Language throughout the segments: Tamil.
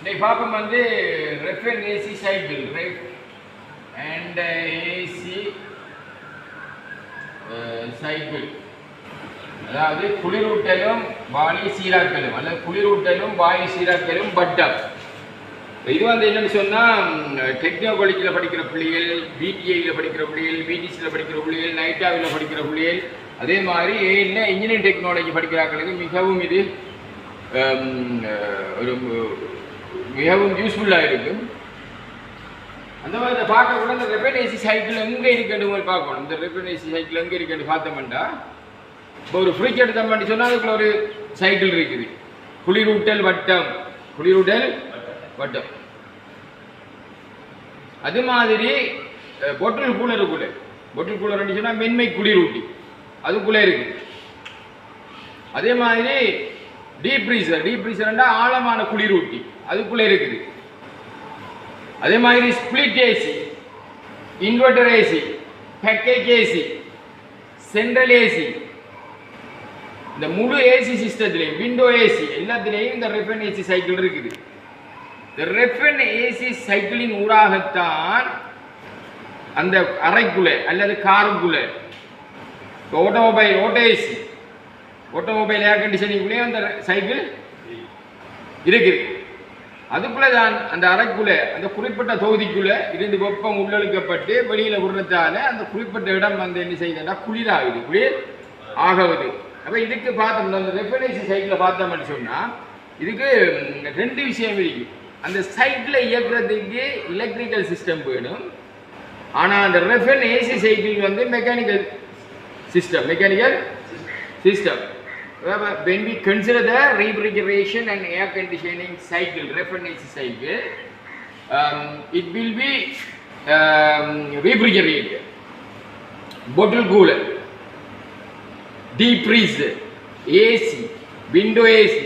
இன்னைக்கு பார்ப்போம் வந்து ref and AC cycle ref and AC cycle, அதாவது குளிரூட்டலும் வாயு சீராக்கலும் அல்லது குளிரூட்டலும் வாயு சீராக்கலும் பட்டம். இது வந்து என்னன்னு சொன்னால் டெக்னோ காலேஜில் படிக்கிற பிள்ளைகள், பிடிஐயில் படிக்கிற பிள்ளைகள், பிடிசியில் படிக்கிற பிள்ளைகள், நைட்டாவில் படிக்கிற பிள்ளைகள், அதே மாதிரி என்ன இன்ஜினியரிங் டெக்னாலஜி படிக்கிறாங்களுக்கு மிகவும் இது ஒரு மிகவும் யூஸ்ஃபுல்லாக இருக்கும். அந்த மாதிரி இதை பார்க்க கூட இந்த ரெஃப் அண்ட் ஏசி சைக்கிள் எங்கே இருக்குன்னு போய் பார்க்கணும். இந்த ரெஃப் அண்ட் ஏசி சைக்கிள் எங்கே இருக்குன்னு பார்த்தோம்னா, இப்போ ஒரு ஃப்ரிட்ஜ் எடுத்தோம்னு சொன்னால் அதுக்குள்ள ஒரு சைக்கிள் இருக்குது, குளிரூட்டல் வட்டம், குளிரூட்டல் வட்டம். அது மாதிரி பொட்டில் கூலருக்குள்ளே, பொட்டில் கூலர் சொன்னால் மென்மை குளிரூட்டி அதுக்குள்ளே இருக்கு. அதே மாதிரி டீப் ஃப்ரீசர், டீப் ஃப்ரீசர்னா ஆழமான குளிரூட்டி அதுக்குள்ளே இருக்குது. அதே மாதிரி split AC, inverter AC, package AC, central AC, இந்த முழு ஏசி சிஸ்டத்துலேயும் விண்டோ ஏசி எல்லாத்துலேயும் இந்த ரெஃப் அண்ட் ஏசி சைக்கிள் இருக்குது. இந்த ரெஃப் அண்ட் ஏசி சைக்கிளின் ஊடாகத்தான் அந்த அறைக்குள்ளே அல்லது காருக்குள்ளே ஆட்டோமொபைல் ஏசி, ஆட்டோமொபைல் ஏர் கண்டிஷனிங்குள்ளேயே அந்த சைக்கிள் இருக்குது. அதுக்குள்ளே தான் அந்த அறைக்குள்ளே அந்த குறிப்பிட்ட தொகுதிக்குள்ளே இருந்து வெப்பம் உள்ளழுக்கப்பட்டு வெளியில் விடுறதால அந்த குறிப்பிட்ட இடம் வந்து என்ன செய்யுதுன்னா குளிராகுது, குளிர் ஆகுது. அப்போ இதுக்கு பார்த்தோம்னா அந்த ரெஃப் அண்ட் ஏசி சைக்கிளை பார்த்தோம்னு சொன்னால் இதுக்கு ரெண்டு விஷயம் இருக்குது. அந்த சைக்கிளை இயக்குறதுக்கு எலக்ட்ரிக்கல் சிஸ்டம் வேணும், ஆனால் அந்த ரெஃப் அண்ட் ஏசி சைக்கிள் வந்து mechanical system. When we consider the refrigeration and air conditioning cycle, ref and AC cycle, it will be refrigerator, bottle cooler, deep freezer, AC, window AC,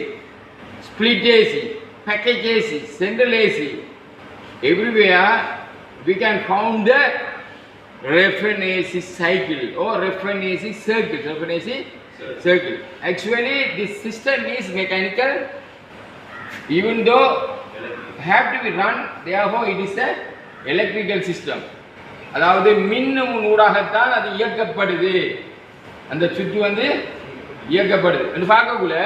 split AC, package AC, central AC. Everywhere we can found the ref and AC cycle or ref and AC circuit, ref and AC circle. Actually this system is mechanical, even though have to be run, therefore it is a electrical system. அதாவது மின்னும் ஊடாகத்தான் அது இயக்கப்படுது, அந்த சுற்று வந்து இயக்கப்படுது என்று பார்க்கக்குள்ள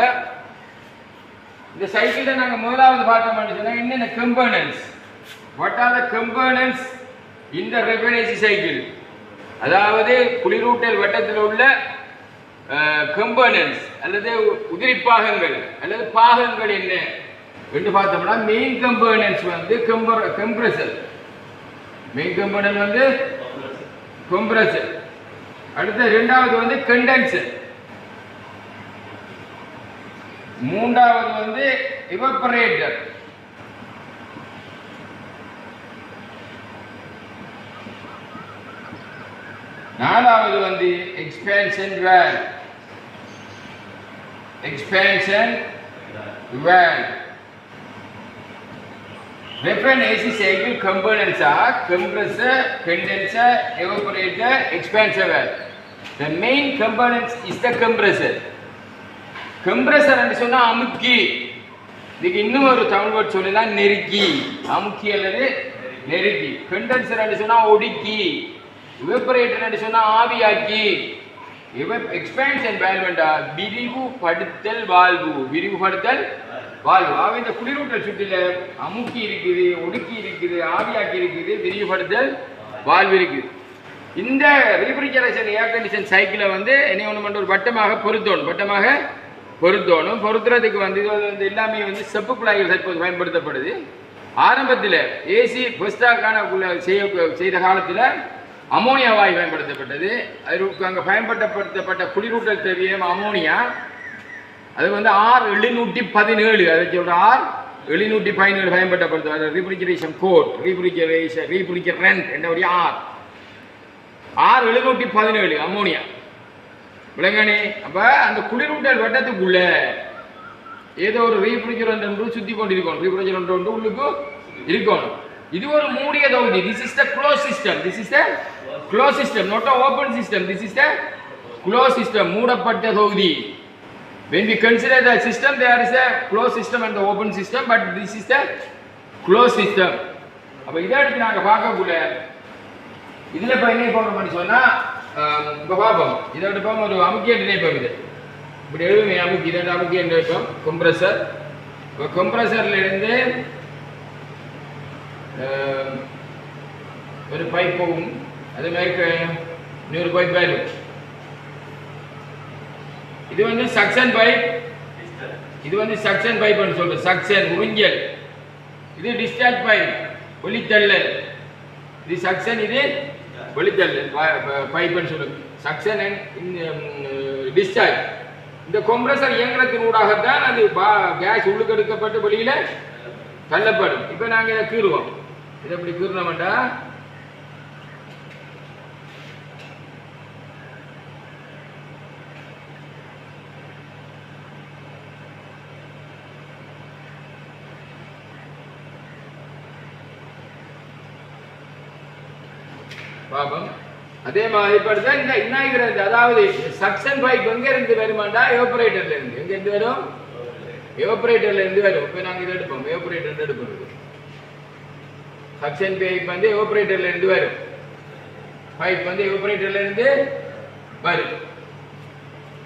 இந்த சைக்கிளை நாங்கள் முதலாவது பார்த்தோம்னு சொன்னால் என்னென்ன கம்பனன்ட்ஸ், வாட் ஆர் த கம்பனன்ட்ஸ் இந்த ரெஃப் அண்ட் ஏசி சைக்கிள், அதாவது குளிரூட்டல் வட்டத்தில் உள்ள கம்பனன்ட்ஸ் அல்லது உதிரிப்பாகங்கள் அல்லது பாகங்கள் என்ன என்று பார்த்தோம்னா மெயின் கம்பனன்ட்ஸ் வந்து கம்ப்ரஸர், மெயின் கம்பனன்ட் வந்து கம்ப்ரஸர். அடுத்து ரெண்டாவது வந்து கண்டென்சர், மூன்றாவது வந்து எவாப்பரேட்டர், நாலாவது வந்து expansion valve, expansion valve. Ref and AC cycle components are compressor, condenser, evaporator, expansor valve. The main components is the compressor. Compressor என்று சொன்னா அமுக்கி, இதுக்கு இன்னும் ஒரு தமிழ் வேர்ட் சொல்லலாம் நெருக்கி, அமுக்கி அல்லது நெருக்கி. கண்டென்சர் என்று சொன்னா ஒடுக்கி, எவாப்பரேட்டர் என்று சொன்னா ஆவியாக்கி, எக்ஸ்பேன்ஷன் வால்வ் என்றால் விரிவுபடுத்தல் வால்வு, விரிவுபடுத்தல் வால்வு. ஆக இந்த குளிரூட்டல் சுற்றில அமுக்கி இருக்குது, ஒடுக்கி இருக்குது, ஆவியாக்கி இருக்குது, விரிவுபடுத்தல் வால்வு இருக்குது. இந்த ரீஃப்ரிஜரேஷன் ஏர் கண்டிஷன் சைக்கிளை வந்து என்ன ஒன்று பண்ணுற ஒரு வட்டமாக பொருத்தணும். பொருத்துறதுக்கு வந்து இது வந்து எல்லாமே வந்து செப்பு குழாய்கள் தற்போது பயன்படுத்தப்படுது. ஆரம்பத்தில் ஏசி பெஸ்டாக்கான செய்த காலத்தில் அமோனியா வாயு பயன்படுத்தப்பட்டது. அதுக்கு அங்கே பயன்படுத்தப்பட்ட குளிரூட்டல் தேவையான அமோனியா அது வந்து R717, அதை சொல்ற R717 பயன்படுத்தப்படுது. ரீஃப்ரிஜரேஷன் கோட், ரீஃப்ரிஜரண்ட் என்னுடைய R717 அமோனியா விளங்கனே. அப்போ அந்த குளிரூட்டல் வட்டத்துக்குள்ள ஏதோ ஒரு ரீஃப்ரிஜரண்ட் ஒன்று சுற்றி கொண்டு இருக்கணும், ரீஃப்ரிஜரண்ட் ஒன்று உள்ளுக்கு இருக்கணும். இது ஒரு மூடிய தொகுதி. This is the close system, this is the close system, not a open system. This is the close system, மூடப்பட்ட தொகுதி. When we consider the system, there is a closed system and the open system, but this is the close system. அப்போ இதை எடுத்து நாங்கள் பார்க்கக்குள்ள இதில் இப்போ என்ன பண்ணணும்னு சொன்னால் இப்போ பார்ப்போம். இதை எடுப்போம் ஒரு அமுக்கிய நினைப்போம். இது இப்படி எழுதுமே அமுக்கி இதை அமுக்கிய நினைப்போம் கம்ப்ரஸர். இப்போ கம்ப்ரஸர்லேருந்து ஒரு பைப் போகும், அதே மாதிரி இன்னொரு பைப் வரும். இது வந்து சக்ஷன் பைப், இது வந்து சக்ஷன் பைப்னு சொல்றோம். சக்ஷன் உறிஞ்சல். இது டிஸ்சார்ஜ் பைப் வெளித்தள்ளல். இது சக்ஷன், இது வெளித்தள்ளல் பைப்னு சொல்லுங்க. Suction and discharge. இந்த கம்ப்ரஸர் இயந்திரத்தினூடாகத்தான் அது கேஸ் உள்ளுக்கு எடுக்கப்பட்டு வெளியில தள்ளப்படும். இப்போ நாங்கள் இதை கீறுவோம். இதை எப்படி கீறினோம்டா பாபம். அதே மாதிரி படுத்தா இந்த இன்னாகிறது, அதாவது சக்ஷன் பைப் எங்க இருந்து வருமாண்டா எவாபரேட்டர்ல இருந்து. எங்க இருந்து வரும்? எவாபரேட்டர்ல இருந்து வரும். இப்போ நாங்கள் இதை எடுப்போம், எவாபரேட்டர் எடுப்போம். சக்ஷன் பைப் வந்து எவாபரேட்டர்ல இருந்து வரும். பைப் வந்து எவாபரேட்டர்ல இருந்து வரும்.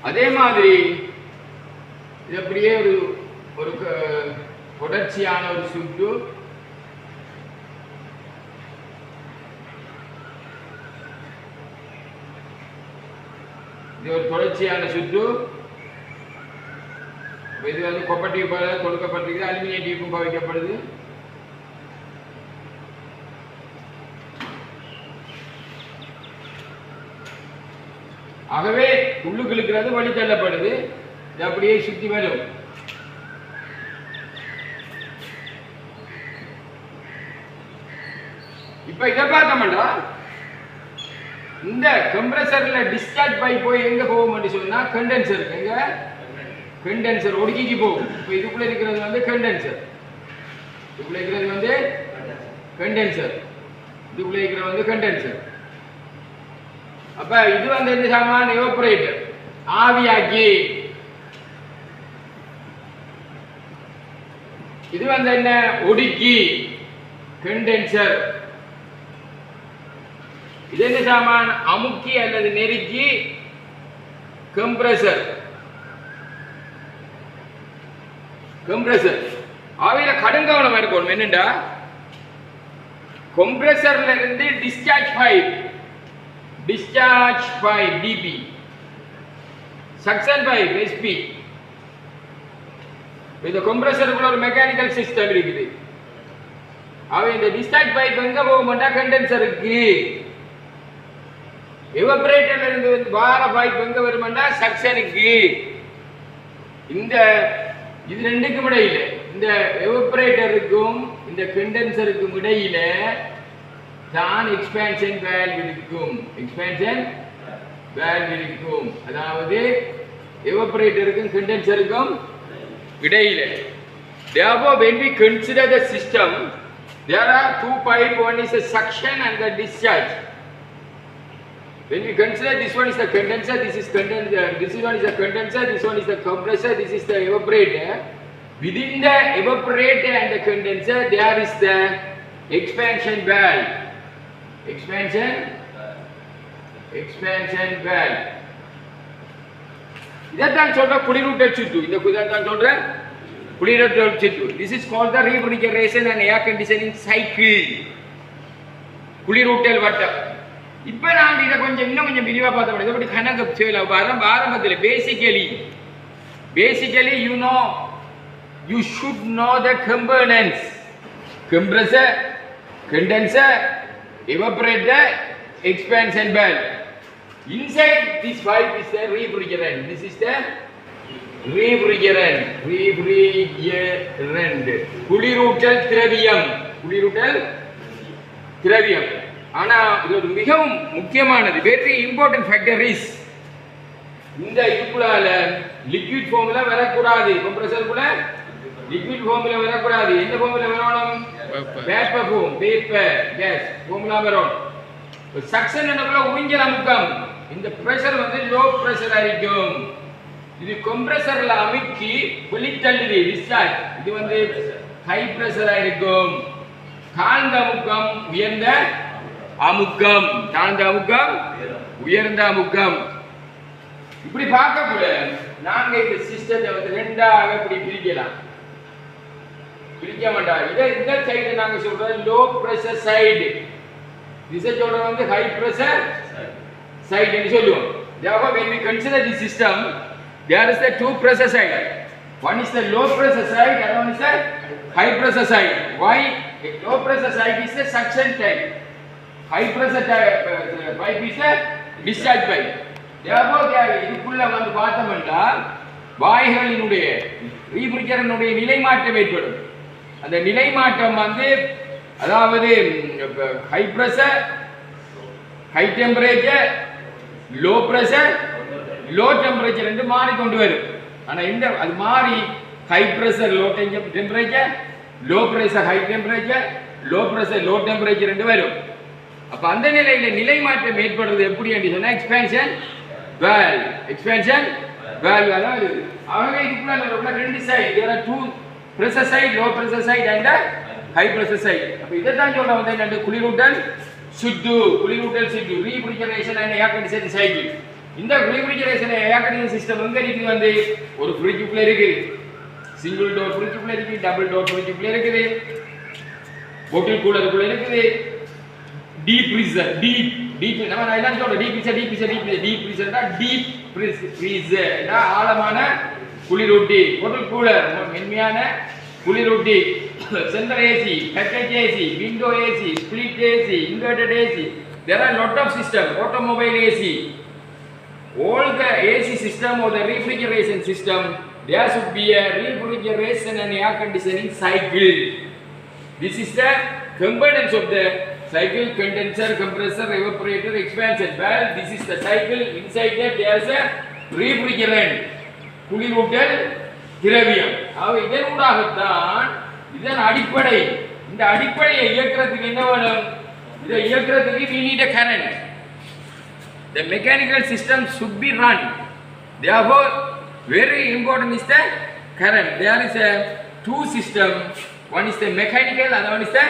அதே மாதிரி இது அப்படியே ஒரு தொடர்ச்சியான ஒரு சுற்று. இது ஒரு தொடர்ச்சியான சுற்று. இது வந்து கொப்பர் டியூப் கொடுக்கப்பட்டிருக்கு, அலுமினிய டியூப்பும் பாவிக்கப்படுது. ஆகவே உள்ளுக்கு இருக்கிறது வழி தள்ளப்படுது. இது அப்படியே சுத்தி வரும். இப்ப இதை பார்த்தோம்னா இந்த கம்ப்ரஸர்ல டிஸ்சார்ஜ் பைப் போய் எங்க போகும் சொன்னா கண்டென்சர். எங்க கண்டென்சர் ஒடுக்கிக்கு போகும். இப்போ இதுக்குள்ள இருக்கிறது வந்து கண்டென்சர், இதுக்குள்ள இருக்கிறது வந்து கண்டென்சர், இதுக்குள்ள இருக்கிறது வந்து கண்டென்சர். அப்ப இது வந்து என்ன சாமான்? எவாபரேட்டர், ஆவியாக்கி. இது வந்து என்ன? ஒடுக்கி, கண்டென்சர். இது என்ன சாமான்? அமுக்கி அல்லது நெருக்கி, கம்ப்ரஸர். கம்ப்ரஸர் ஆவியில கடுங்கவனம் இருக்கணும். என்னண்டா கம்ப்ரஸர்ல இருந்து discharge pipe, discharge pipe DP, suction pipe SP. இந்த கம்ப்ரஸருக்குள்ள ஒரு மெக்கானிக்கல் சிஸ்டம் இருக்குது. அவை இந்த டிஸ்சார்ஜ் பைப் எங்க போகும்னா கண்டென்சருக்கு. எவாபரேட்டர்ல இருந்து வார பைப் எங்க வரும்னா சக்ஷனுக்கு. இந்த இது ரெண்டுக்கும் இடையில, இந்த எவாபரேட்டருக்கும் இந்த கண்டென்சருக்கும் இடையில தான் எக்ஸ்பான்ஷன் வால்வ் இருக்கும். எக்ஸ்பான்ஷன் வால்வ் இருக்கும். அதாவது எவாபரேட்டருக்கும் கண்டென்சருக்கும் இடையில. Therefore, when we consider the system, there are two pipes. One is the suction and the discharge. When we consider this one is the condenser, this is condenser, this one is the condenser, this one is the compressor, this is the evaporator. Within the evaporator and the condenser, there is the expansion valve. Expansion valve. இதான் சொல்ற குளிரூட்டல் சுற்று. இந்த இதான் சொல்ற குளிரூட்டல் சுற்று. This is called the refrigeration and air conditioning cycle. குளிரூட்டல் வட்டம். இப்போ நாங்க இதை இன்னும் கொஞ்சம் விரிவா பார்த்தோம். இதை பற்றி கணக்கு செய்யலாம். ஆரம்பத்தில் basically you should know the components: compressor, condenser, evaporator, expansion valve. Inside this pipe is the refrigerant. This is the refrigerant. குளிரூட்டல் திரவியம். ஆனா இது ஒரு மிகவும் முக்கியமானது. வெரி இம்பார்ட்டன்ட் ஃபேக்டர் இஸ் இந்த இதுக்குள்ளால லிக்விட் ஃபார்ம்ல வரக்கூடாது. கம்ப்ரஸருக்குள்ள லிக்விட் ஃபார்ம்ல வரக்கூடாது. எந்த ஃபார்ம்ல வரணும்? வேப்பர் ஃபார்ம், வேப்பர் கேஸ் ஃபார்ம்ல வரணும். சக்ஷன் என்னக்குள்ள உறிஞ்சல் அமுக்கம். இந்த பிரஷர் வந்து லோ பிரஷர் ஆയിരിக்கும். இது கம்ப்ரஸர்ல அமுக்கி வெளித்தள்ளுது டிஸ்சார்ஜ். இது வந்து ஹை பிரஷர் ஆയിരിக்கும். தாழ்ந்த அமுக்கம் உயர்ந்த அமுக்கம், தாழ்ந்த அமுக்கம் உயர்ந்த அமுக்கம். இப்படி பார்க்கக்கூட நாங்க இந்த சிஸ்டத்தை வந்து ரெண்டாக இப்படி பிரிக்கலாம். பிரிக்க மாட்டோம். இதை இந்த சைடு நாங்க சொல்றது லோ பிரஷர் சைடு, திசை சொல்றது வந்து ஹை பிரஷர் side என்று சொல்லுவோம். Therefore, when we consider the system, there is the two pressure side. One is the low pressure side, and one is the high pressure side. Why? The low pressure side is the suction type. High pressure pipe is the discharge pipe. Therefore, இதுக்குள்ள வந்து பார்த்தோம்னா வாய்களினுடைய ரீஃப்ரிஜரனுடைய நிலை மாற்றம் ஏற்படும். அந்த நிலை மாற்றம் வந்து அதாவது high pressure, high temperature, low pressure, low temperature என்று மாறிக்கொண்டு வரும். ஆனால் இந்த அது மாறி high pressure low temperature, low pressure high temperature, low pressure low temperature என்று வரும். அப்போ அந்த நிலையில் நிலை மாற்றம் ஏற்படுறது எப்படி என்று சொன்னால் எக்ஸ்பேன்ஷன் வேல்வ், எக்ஸ்பேன்ஷன் வேல்வ். அதாவது ஆகவே இதுக்குள்ள ரெண்டு side, there are two pressure side, low pressure side and high pressure side. அப்போ இதை தான் சொல்ல வந்து என்னென்று குளிரூட்டல் சுட்டு, குளிரூட்டல் சுட்டு, refrigeration and air condition cycle. இந்த ரீஃப்ரிஜரேஷன் ஏர் கண்டிஷன் சிஸ்டம் எங்க இருக்குது வந்து ஒரு ஃப்ரிட்ஜுக்குள்ள இருக்குது, சிங்கிள் டோர் ஃப்ரிட்ஜுக்குள்ள இருக்குது, டபுள் டோர் ஃப்ரிட்ஜுக்குள்ள இருக்குது, பாட்டில் கூலருக்குள்ள இருக்குது, டீப் ஃப்ரீசர், டீப் நம்ம நான் என்ன சொல்றேன், டீப் ஃப்ரீசர்னா டீப் ஃப்ரீசர் ஆழமான குளிரூட்டி, பாட்டில் கூலர் மென்மையான குளிரூட்டி, central AC, package AC, window AC, split AC, inverted AC. There are lot of system, automobile AC. All the AC system or the refrigeration system, there should be a refrigeration and air conditioning cycle. This is the components of the cycle: condenser, compressor, evaporator, expansion valve. This is the cycle. Inside that there is a refrigerant, குளிரூட்டல் திரவியம். இதனூடாகத்தான் இதன் அடிப்படை, இந்த அடிப்படையை இயக்கிறதுக்கு என்ன வேணும், இதை இயக்கிறதுக்கு we need a current. The mechanical system should be run. Therefore, very important is the current. There is a two system. One is the mechanical and one is the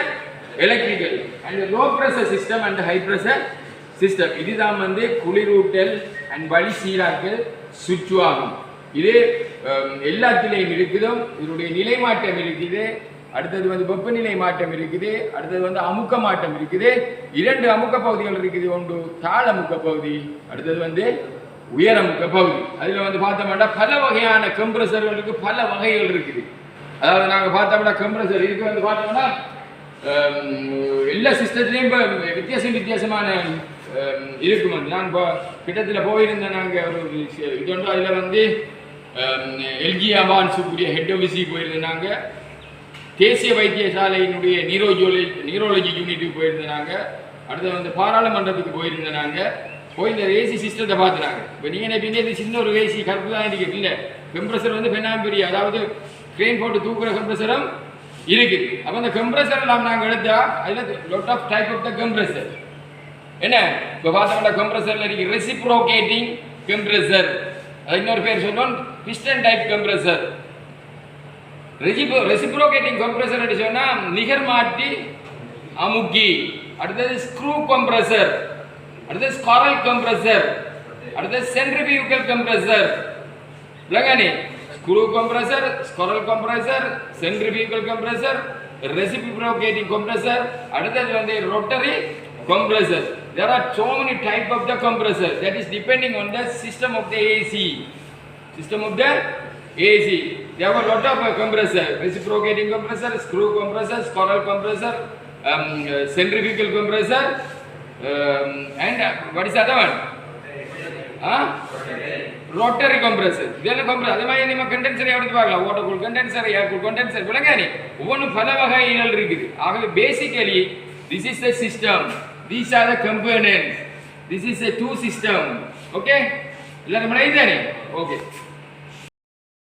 electrical. And the low pressure system and the high pressure system. இதுதான் வந்து குளிரூட்டல் and வழி சீராக்கல் சுற்று ஆகும். இது எல்லாத்திலையும் இருக்குதோ, இதனுடைய நிலை மாற்றம் இருக்குது, அடுத்தது வந்து வெப்பநிலை மாற்றம் இருக்குது, அடுத்தது வந்து அமுக்க மாற்றம் இருக்குது. இரண்டு அமுக்க பகுதிகள் இருக்குது, ஒன்று தாழ் அமுக்க பகுதி, அடுத்தது வந்து உயர் அமுக்க பகுதி. அதில் வந்து பார்த்தோம்னா பல வகையான கம்ப்ரஸர்களுக்கு பல வகைகள் இருக்குது. அதாவது நாங்கள் பார்த்தோம்னா கம்ப்ரஸர் இதுக்கு வந்து பார்த்தோம்னா எல்லா சிஸ்டத்துலேயும் இப்போ வித்தியாசமான இருக்கும். வந்து நான் இப்போ கிட்டத்தில் போயிருந்தேன், நாங்கள் ஒரு இது ஒன்று அதில் வந்து எல்ஜி அவான்ஸுக்குரிய ஹெட் ஆஃபீஸுக்கு போயிருந்தாங்க, தேசிய வைத்தியசாலையினுடைய நியூரோலஜி யூனிட்டுக்கு போயிருந்தாங்க, அடுத்து வந்து பாராளுமன்றத்துக்கு போயிருந்தாங்க. போய் இந்த ஏசி சிஸ்டத்தை பார்த்துனாங்க. இப்போ நீங்கள் நினைப்பீங்க இது சின்ன ஒரு ஏசி கருப்பு தான் இருக்குது, இல்லை கம்ப்ரஸர் வந்து பெரிய, அதாவது ட்ரெயின் போட்டு தூக்குற கம்ப்ரஸரும் இருக்குது. அப்போ அந்த கம்ப்ரஸர் எல்லாம் நாங்கள் எடுத்தா அதில் lot of type of the compressor என்ன இப்போ பார்த்தோம்னா கம்ப்ரஸரில் இருக்குது ரெசிப்ரோகேட்டிங் கம்ப்ரஸர், அது இன்னொரு பேர் சொல்லுவோம் piston type compressor. Reciprocating compressor என்று சொன்னால் நிகர்மாட்டி அமுக்கி, அடுத்தது ஸ்க்ரூ கம்ப்ரஸர், அடுத்தது ஸ்காரல் கம்ப்ரஸர், அடுத்தது சென்ட்ரிபியூகல் கம்ப்ரஸர். விளங்கானே screw compressor, scroll compressor, centrifugal compressor, reciprocating compressor, அடுத்தது வந்து rotary compressor. There are so many type of the compressor, that is depending on the system of the AC. System of the AC. There are a lot of compressor, reciprocating compressor, screw compressor, scroll compressor, centrifugal compressor, and what is the other one? Rotary compressor. இதெல்லாம் compressor. அதே மாதிரி நம்ம கண்டென்சரை எடுத்து பார்க்கலாம். Water cool condenser, air cool condenser, விளங்கானே ஒவ்வொன்றும் பல வகைகள் இருக்குது. ஆகவே basically this is the system. These are the components. This is a two system. Okay? எல்லாரும் மலைதானே? Okay.